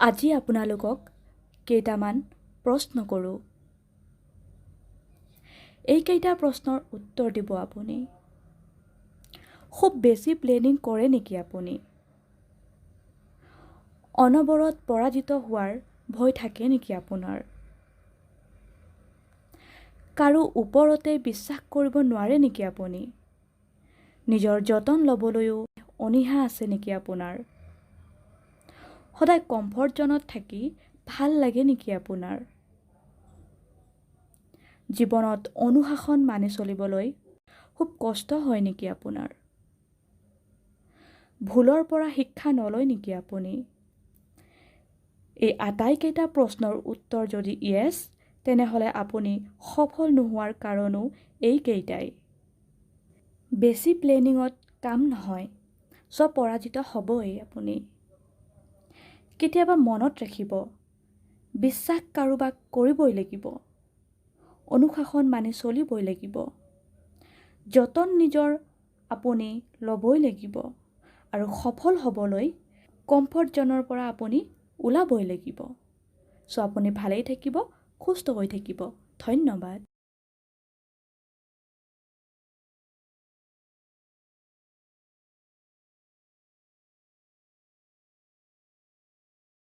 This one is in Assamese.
আজি আপোনালোকক কেইটামান প্ৰশ্ন কৰোঁ। এইকেইটা প্ৰশ্নৰ উত্তৰ দিব আপুনি। খুব বেছি প্লেনিং কৰে নেকি আপুনি? অনবৰত পৰাজিত হোৱাৰ ভয় থাকে নেকি আপোনাৰ? কাৰো ওপৰতে বিশ্বাস কৰিব নোৱাৰে নেকি আপুনি? নিজৰ যতন ল'বলৈও অনীহা আছে নেকি আপোনাৰ? সদায় কমফৰ্ট জ'নত থাকি ভাল লাগে নেকি আপোনাৰ? জীৱনত অনুশাসন মানি চলিবলৈ খুব কষ্ট হয় নেকি আপোনাৰ? ভুলৰ পৰা শিক্ষা নলয় নেকি আপুনি? এই আটাইকেইটা প্ৰশ্নৰ উত্তৰ যদি ইয়েছ, তেনেহ'লে আপুনি সফল নোহোৱাৰ কাৰণো এইকেইটাই। বেছি প্লেনিঙত কাম নহয়, চব পৰাজিত হ'বই আপুনি। কেতিয়াবা মনত ৰাখিব, বিশ্বাস কাৰোবাক কৰিবই লাগিব, অনুশাসন মানি চলিবই লাগিব, যতন নিজৰ আপুনি ল'বই লাগিব আৰু সফল হ'বলৈ কমফৰ্ট জ'নৰ পৰা আপুনি ওলাবই লাগিব। চ' আপুনি ভালেই থাকিব, সুস্থ হৈ থাকিব। ধন্যবাদ।